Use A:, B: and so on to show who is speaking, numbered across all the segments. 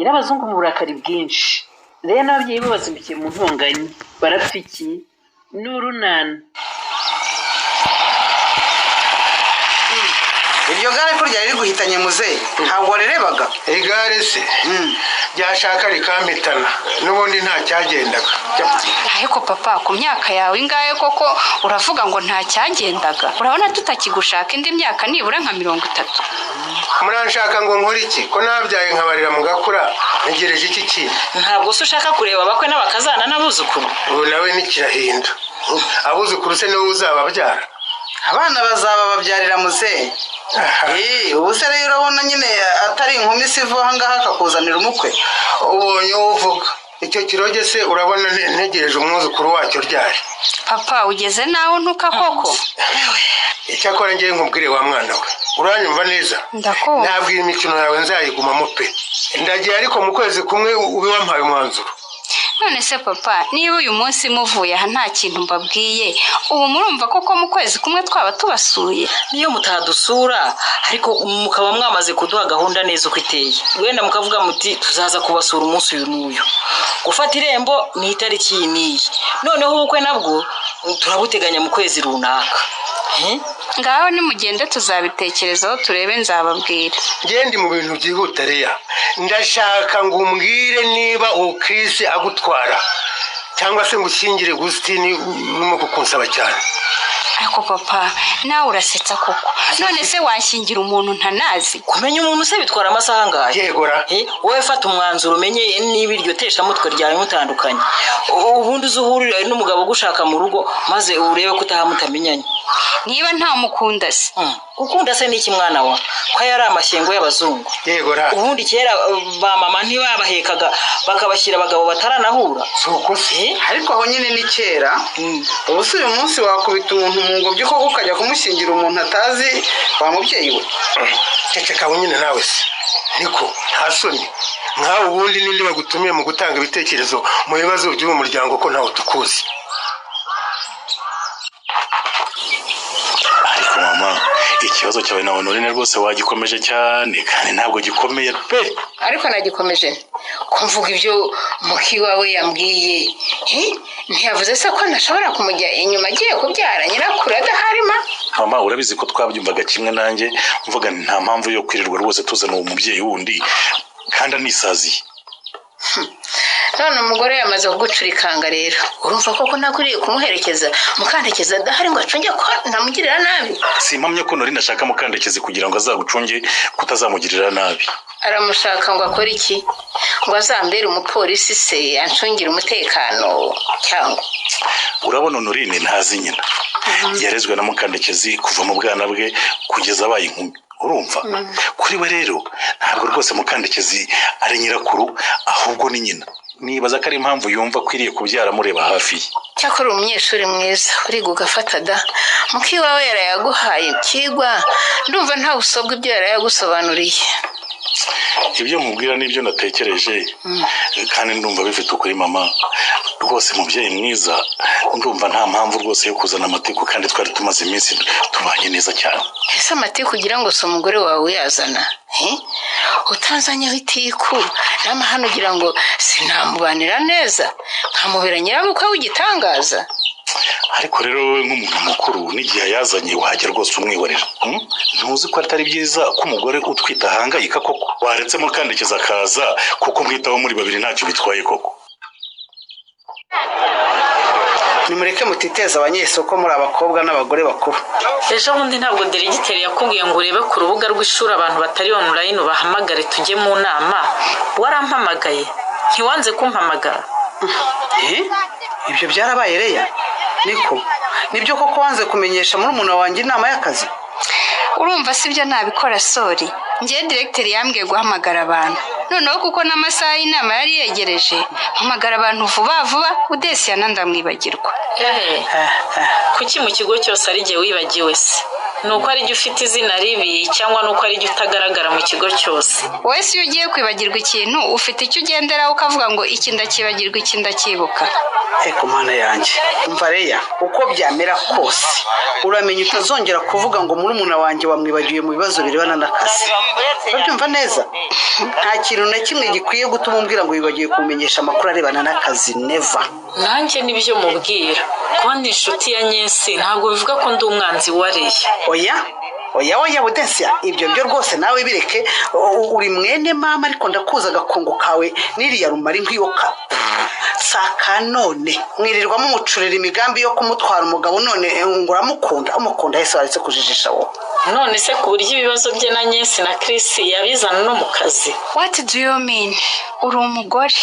A: nyirabazungu mu burakari bwinshi rero n'ababyeyi bo bazindukiye mu ntonganya barapfa iki n'urunana.
B: iryo gare ko ryari riguhitanye muzehe ntabwo warerebaga?
C: igare se ryashaka rikampitana n'ubundi nta cyagendaga.
D: ariko papa ku myaka yawe ingahe koko uravuga ngo nta cyagendaga? urabona tutakigushaka indi myaka nibura nka 30.
C: muranshaka ngo nkore iki ko nabyaye nkabarira mugakura ntegereje iki kintu?
E: ntabwo se ushaka kureba abakwe n'abakazana n'abuzukuru?
C: ubu nawe nikirahinda abuzukuru se niwe uzababyara?
B: abana bazaba babyarira muzehe. ubu se rero urabona nyine atari inkumi siva aha ngaha akakuzanira umukwe?
C: ubonye uvuga icyo kiroge se urabona ntegereje umwuzukuru wacyo ryari?
D: papa ugeze naho ntuka koko?
C: icyakora ngiye nkubwire wa mwana we uranyumva neza?
D: ndakumva.
C: nabwira imikino yawe nzayigumamo pe ndagiye ariko mu kwezi kumwe ube wampaye umwanzuro.
D: none se papa niba uyu munsi muvuye aha nta kintu mbabwiye ubu murumva koko mu kwezi kumwe twaba tubasuye?
E: niyo mutadusura ariko mukaba mwamaze kuduha gahunda neza uko iteye wenda mukavuga muti tuzaza kubasura umunsi uyu n'uyu. gufata irembo ni itariki iyi n'iyi noneho ubukwe nabwo turabuteganya mu kwezi runaka.
D: ngaho nimugende tuzabitekerezaho turebe nzababwira.
C: ngende mu bintu byihuta Leya ndashaka ngo umbwire niba uwo Chris agutwara cyangwa se ngushyingire Gustini urimo kukunsaba cyane.
D: ariko papa nawe urasetsa koko none se washyingira umuntu ntanazi?
E: kumenya umuntu se bitwara amasaha angahe?
C: yegora
E: wowe fata umwanzuro umenye niba iryo teshamutwe ryawe mutandukanye ubundi uzuhurire n'umugabo ugushaka mu rugo maze urebe ko utahamutamenyanye.
D: niba nta mukunda se?
E: gukunda se n'iki mwana wa ko yari amashyengo y'abazungu?
C: yegora
E: ubundi kera ba mama ntibabahekaga bakabashyira abagabo bataranahura?
C: suko se
B: ariko aho nyine ni kera. ubu se uyu munsi wakubita umuntu mu ngobyi koko ukajya kumushyingira umuntu atazi wa mubyeyi we?
C: ceceka nyine nawe se niko nta soni nkawe ubundi ninde bagutumiye mu gutanga ibitekerezo mu bibazo by'uwo muryango ko ntawe tukuzi?
F: ariko mama ikibazo cyawe na Honorine rwose wagikomeje cyane kandi ntabwo gikomeye pe.
G: ariko nagikomeje kumvuga ibyo mukiwawe yambwiye ntiyavuze se ko ntashobora kumujya inyuma agiye kubyara nyirakuru adaharima?
F: mama urabizi ko twabyumvaga kimwe nanjye mvuga nta mpamvu yo kwirirwa rwose tuzana uwo mubyeyi wundi kandi anisaziye.
G: none umugore yamaze kugucura ikanga rero urumva koko ntakwiriye kumuherekeza mukandekeza adahari ngo acunge ko ntamugirira nabi?
F: simpamye ko Honorine ashaka mukandekezi kugira ngo azagucunge kutazamugirira nabi.
G: aramushaka ngo akore iki? ngo azambere umupolisi se ancungire umutekano cyangwa?
F: urabona Honorine ntazi nyina yarezwe na mukandekezi kuva mu bwana bwe kugeza abaye inkumi urumva kuri we rero ntabwo rwose mukandekezi ari nyirakuru ahubwo ni nyina. nibaza ko ari impamvu yumva akwiriye kubyara mureba hafi ye.
G: cyakora umunyeshuri mwiza uriga ugafata da mukiwawe yarayaguhaye ikigwa ndumva nta busobwa ibyo yarayagusobanuriye.
F: ibyo nkubwira n'ibyo natekereje kandi ndumva bifite ukuri mama rwose mubyeyi mwiza ndumva nta mpamvu rwose yo kuzana amatiku kandi twari tumaze iminsi tubanye neza cyane.
G: ese amatiku kugira ngo se umugore wawe uyazana utanzanyeho itiku n'amahano ugira ngo sinamubanira neza nkamubera nyirabukwe w'igitangaza?
F: ariko rero wowe nk'umuntu mukuru n'igihe yazanye wajya rwose umwiborera. ntuzi ko atari byiza ko umugore utwita ahangayika koko? waretse mukandekeza akaza kuko mwitaho muri babiri ntacyo bitwaye koko.
B: nimureke mutiteza abanyesoko muri abakobwa n'abagore bakuru.
E: ejo bundi ntabwo deregiteri yakubwiye ngo urebe ku rubuga rw'ishuri abantu batari online bahamagare tujye mu nama? warampamagaye ntiwanze kumpamagara?
B: ibyo byarabaye Leya? niko nibyo koko wanze kumenyesha muri umuntu wanjye inama y'akazi?
D: urumva sibyo nabikora sori ngiye directeur yambwiye guhamagara abantu noneho kuko n'amasaha y'inama yari yegereje mpamagara abantu vuba vuba udesiya ndamwibagirwa.
E: kuki mu kigo cyose ari gihe wibagiwe se? ni uko ari jya ufite izina ribi cyangwa ni uko ari jya utagaragara mu kigo cyose.
D: wowe si iyo ugiye kwibagirwa ikintu ufite icyo ugenderaho ukavuga ngo iki ndakibagirwa iki ndacyibuka.
B: Eko mana yanjye umva Leya, uko byamera kose uramenya utazongera kuvuga ngo murumuna wanjye wamwibagiwe mu bibazo birebana n'akazi. Urabyumva neza? Nta kintu na kimwe gikwiye gutuma umbwira ngo wibagiwe kumenyesha amakuru arebana n'akazi. Never.
E: Nanjye nibyo mubwira, kuba ndi inshuti ya Nyesi ntabwo bivuga ko ndi umwanzi wa Leya.
B: Oya Budensia, ibyo byo rwose nawe bireke. Uri mwene mama ariko ndakuza agakungu kawe n'iriya rumari nk'iyoka saka none mwirirwamo umucurira imigambi yo kumutwara umugabo none umukunda Yesu aretse kujijisha wowe.
E: None se ku buryo ibibazo bye na Nyesi na Chris yabizana no mu kazi.
D: What do you mean? Uri umugore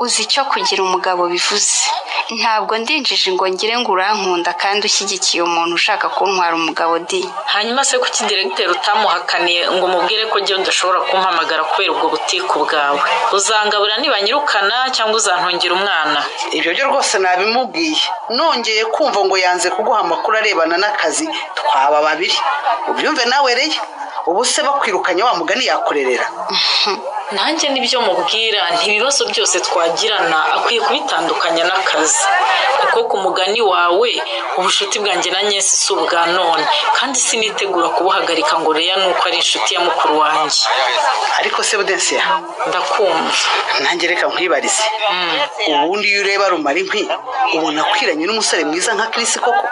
D: uzi icyo kugira umugabo bivuze. Ntabwo ndinjije ngo ngire ngo urankunda kandi ushyigikiye umuntu ushaka kuntwara umugabo di.
E: Hanyuma se kuki directeur utamuhakaniye ngo mubwire ko jye udashobora kumpamagara kubera ubwo butiku bwawe? Uzangabura nibanyirukana cyangwa uzantongera umwana?
B: Ibyo byo rwose nabimubwiye. Nongeye kumva ngo yanze kuguha amakuru arebana n'akazi twaba babiri. Ubyumve nawe Leya. Ubu se bakwirukanye wa mugani yakorerera.
E: Nanjye nibyo mubwira, ntibibazo byose twagirana akwiye kubitandukanya n'akazi. Kuko ku mugani wawe ubushuti bwanjye na Nyesi si ubwa none, kandi sinitegura kubuhagarika ngo Leya nuko ari inshuti ya mukuru wanjye.
B: Ariko se Budensia,
E: ndakumva.
B: Nanjye reka nkwibarize. Ubundi iyo ureba rumari nkwi ubona kwiranye n'umusore mwiza nka Chris koko?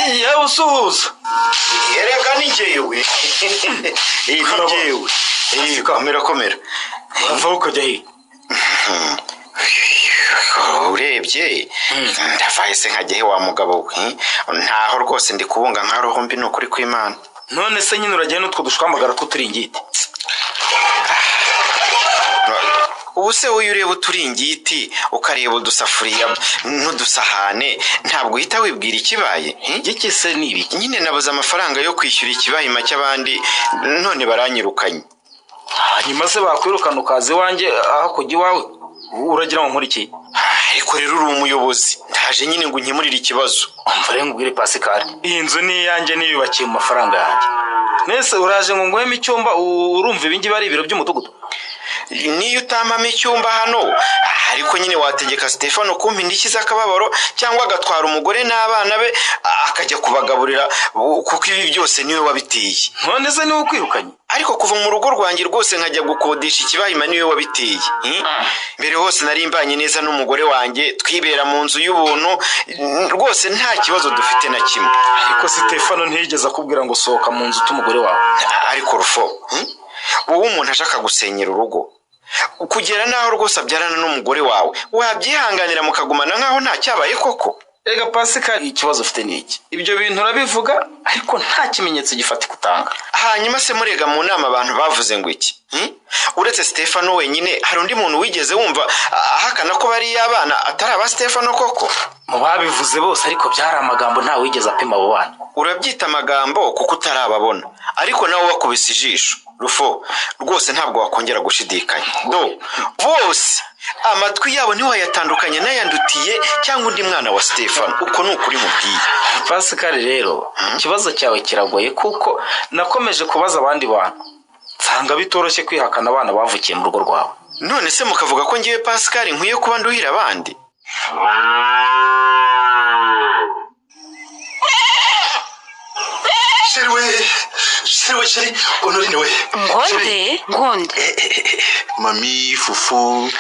H: Yewe usuhuza. Yereka ni jewe. Ni jewe. Komera. Urava ukajya he? Urebye ndavaye se nkajya he wa mugabo we? Ntaho rwose ndi kubunga nka roho mbi n'ukuri kw'Imana. None se nyine urajya n'utwo dushwamagara tw'uturingiti. Ubu se wowe ureba uturingiti ukareba udusafuriya n'udusahane ntabwo uhita wibwira ikibaye? Iki se ni ibiki? Nyine nabuze amafaranga yo kwishyura ikibaye make abandi none baranyirukanye. Hanyuma se bakwirukana ukazi wanjye aho kujya iwawe uragira ngo nkore iki? Ariko rero uri umuyobozi, ndaje nyine ngo nkemurire ikibazo. Umva rero ngubwire Pascal, iyi nzu ni iyanjye niyubakiye mu mafaranga yanjye. Nese uraje ngo nguheme icyumba urumva ibingi bari ibiro by'umudugudu? Niyo utampamo icyumba hano ariko nyine wategeka Stefano kumpa indishyi z'akababaro cyangwa agatwara umugore n'abana be akajya kubagaburira kuko ibi byose niwe wabiteye. None se niwe ukwirukanye? Ariko kuva mu rugo rwanjye rwose nkajya gukodesha ikibahima niwe wabiteye. Mbere hose nari mbanye neza n'umugore wanjye twibera mu nzu y'ubuntu rwose nta kibazo dufite na kimwe. Ariko Stefano ntiyigeze akubwira ngo sohoka mu nzu t'umugore wawe? Ariko Rufo, wowe umuntu ashaka gusenyera urugo kugera naho rwose abyarana n'umugore wawe wabyihanganira mukagumana nkaho nta cyabaye koko? Ega Pascal, ikibazo ufite ni iki? Ibyo bintu urabivuga ariko nta kimenyetso gifatika utanga. Hanyuma se murega mu nama abantu bavuze ngo iki? Uretse Stefano wenyine hari undi muntu wigeze wumva ahakana ko bari abana atari aba Stefano koko? Mu babivuze bose ariko byari amagambo nta wigeze apima abo bana. Urabyita amagambo kuko utarababona ariko nawe wakubise ijisho. Rufo rwose ntabwo wakongera gushidikanya. Bose amatwi yabo ntiwayatandukanye n'ayandutiye cyangwa undi mwana wa Stefano. Uko ni ukuri mubwiye. Pascal rero ikibazo cyawe kiragoye kuko nakomeje kubaza abandi bantu nsanga bitoroshye kwihakana abana bavukiye mu rugo rwawe. None se mukavuga ko ngiye Pascal nkwiye kuba nduhira abandi? Sheri, Honorine we.
G: Ngonde.
F: Mami, fufu.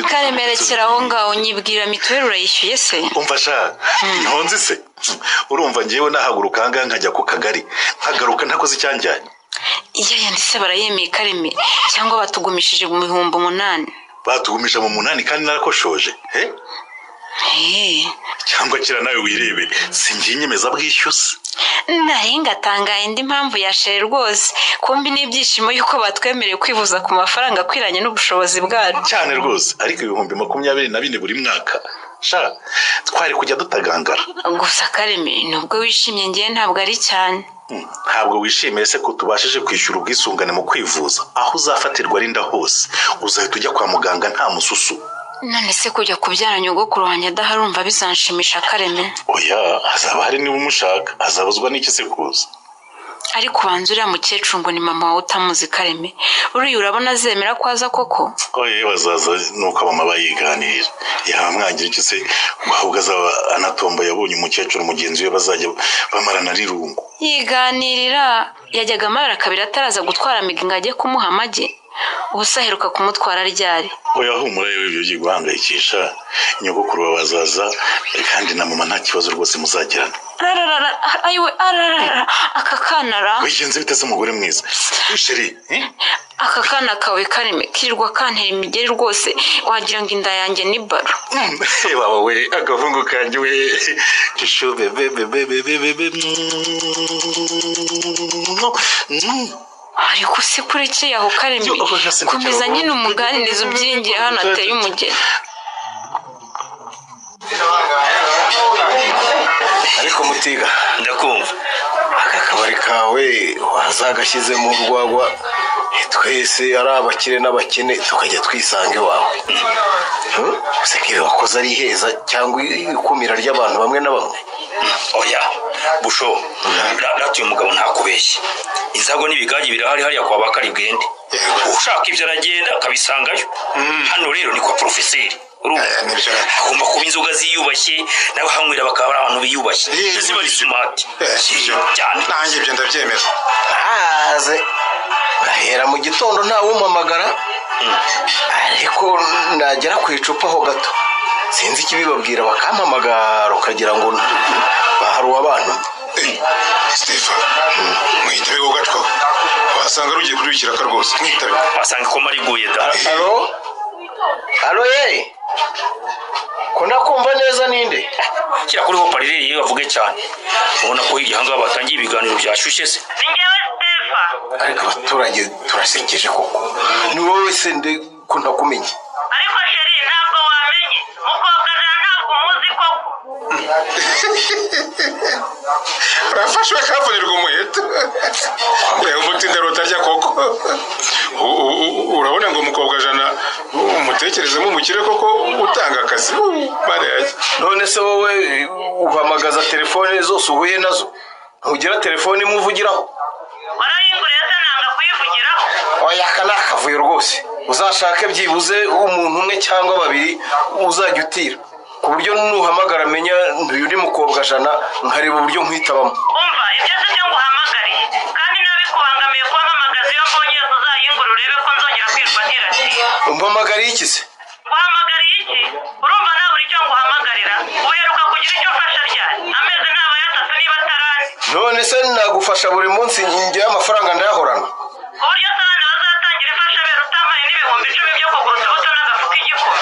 G: Karemerekera aho ngaho nyibwira mituweli urayishyuye se?
F: Umva sha, ntonzi se. Urumva ngewe nahaguruka hanga nkajya ku kagari, nkagaruka ntakoze icyanjyanye.
G: Iya yanditse barayemeye Kareme cyangwa batugumishije mu 8,000.
F: Batugumisha mu 8 kandi narakoshoje. Cyangwa kira nawe wirebe singiye nyemeza bwishyuse.
G: Narenga tangaye indi mpamvu yashere rwose kumbi n'ibyishimo yuko batwemereye kwivuza ku mafaranga kwiranye n'ubushobozi bwacu.
F: Cyane rwose ariko 24,000 buri mwaka. Sha twari kujya dutagangara.
G: Gusa Kareme nubwo wishimye ngiye ntabwo ari cyane.
F: Ntabwo wishimiye se ko tubashije kwishyura ubwisungane mu kwivuza aho uzafatirwa rinda hose uzahita ujya kwa muganga nta mususu.
D: none se kujya kubyara nyogokuru wanjye adaharumva bizanshimisha Kareme?
F: oya hazaba hari niba umushaka azabuzwa n'iki se kuza
D: ariko ubanza uriya mukecuru ngo ni mama wawe utamuzi Kareme, uriya urabona azemera ko aza koko?
F: oye bazaza nuko abama bayiganirira yamwangira iki se ahubwo azaba anatomba yabonye umukecuru mugenzi we bazajya bamarana rirungu
D: yiganirira. yajyaga amabara kabiri ataraza gutwara miga ngo ajye kumuha amagi, ubusa aheruka kumutwara ryari?
F: oya humura yewe ibyo byo guhangayikisha nyogokuru bazaza kandi na mama nta kibazo rwose muzagirana.
D: ayiwe aka kanara
F: wigenze bite se umugore mwiza sheri
D: aka kana kawe Kareme kirirwa kantera imigeri rwose wagira ngo inda yanjye ni baro.
F: baba we agahungu kanjye we shishu bebe
D: ariko se kurekeye aho Kareme, komeza nyine umuganiriza ubyiringire hano ateye umugeni.
I: ariko Mutiga ndakumva aka kabari kawe wazagashyizemo urwagwa twese ari abakire n'abakene tukajya twisanga iwawe. use nk'ibi wakoze ari heza cyangwa ikumira ry'abantu bamwe na bamwe?
J: oya busho ratuye umugabo ntakubeshye, inzago n'ibigagi birahari hariya kwa bakari bwende, ushaka ibyo aragenda akabisangayo. hano rero ni kwa porofeseri, agomba kuba inzoga ziyubashye n'abahanywera bakaba ari abantu biyubashye ziba ari sumati cyane.
I: nanjye ibyo ndabyemera. haze gahera mu gitondo ntawumpamagara, ariko nagera ku icupa ho gato sinzi ikibibabwira bakampamagara ukagira ngo hari uwabantu.
K: Stefa mwitabe go gatwa wasanga rugiye kuribikira ka rwose mwitabe
J: wasanga ko mariguye da.
I: Alo ye ko nakumva neza ninde
J: kira kuri ho parire bavuge cyane, ubona ko igihanga batangiye ibiganiro byashushe se.
L: Ningewe Stefa.
I: ariko abaturage turasekeje koko, ni wowe se nde ko ntakumenye?
L: ariko sheri ntabwo wamenye mukobwa ntabwo muzi koko.
K: rafashwe kafunirwa umuheto umutinda rutarya koko. urabona ngo umukobwa jana umutekerezemo umukire koko utanga akazi bareye.
I: none se wowe uhamagaza telefone zose uhuye nazo ntugira telefone imuvugiraho?
L: warayinguriye se nanga kuyivugiraho?
I: oya aka ni akavuyo rwose, uzashake byibuze umuntu umwe cyangwa babiri uzajya utira ku buryo nuhamagara amenya ntuyu uri mukobwa jana nkareba uburyo nkwitabamo.
L: umva ibyo se byo nguhamagariye kandi nabikubangamiye kuba mpamagaza iyo mbonye yose uzayingura urebe ko nzongera kwirwa ntiratiye.
I: umpamagariye iki se?
L: nguhamagariye iki? urumva nta buri cyo nguhamagarira uheruka kugira icyo umfasha ryari? amezi ntaba yatatu niba atarani.
I: none se nagufasha buri munsi njyewe amafaranga ndayahorana
L: ku buryo se abana bazatangira imfashabere utampaye n'ibihumbi 10 byo kugura utubuto n'agafu k'igikoma.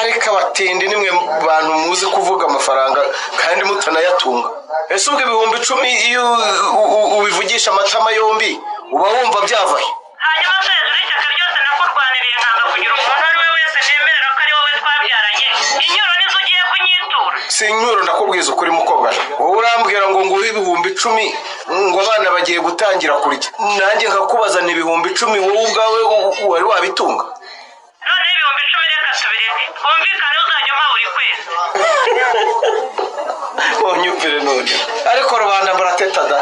I: ariko abatindi nimwe bantu muzi kuvuga amafaranga kandi mutanayatunga. ese ubwo ibihumbi 10 iyo ubivugisha amatama yombi uba wumva byavahe?
L: hanyuma se hejuru y'ishyaka ryose nakurwaniriye nkanga kugira umuntu ari we wese nemerera ko ari wowe twabyaranye, inyuro nizo ugiye kunyitura.
I: si inyuro ndakubwiza ukuri mukobwa, wowe urambwira ngo nguhe ibihumbi 10 ngo abana bagiye gutangira kurya, nanjye nkakubaza ni ibihumbi 10 wowe ubwawe wari wabitunga?
L: noneho ibihumbi 10 reka tubireke twumvikane uzajya umpa buri kwezi.
I: onyumvire none ariko rubanda murateta da.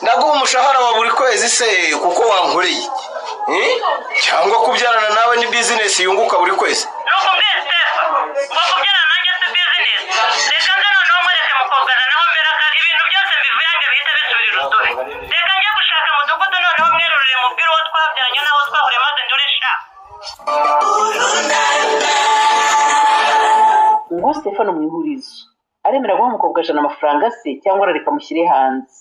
I: naguha umushahara wa buri kwezi se kuko wankoreye cyangwa kubyarana nawe ni bizinesi yunguka buri kwezi?
L: nuko mbwiye Stefa ngo kubyarana nanjye si bizinesi. reka nze noneho mwereke mukobwa naho mbera ibintu byose mbivuyange bihita bisubira urusobe. reka njye gushaka mudugudu noneho mwerurire mubwire uwo twabyaranye n'aho twahuriye maze ndure sha.
A: ngo Stefano mu ihurizo aremera guha umukobwa jana amafaranga se cyangwa arareka amushyire hanze?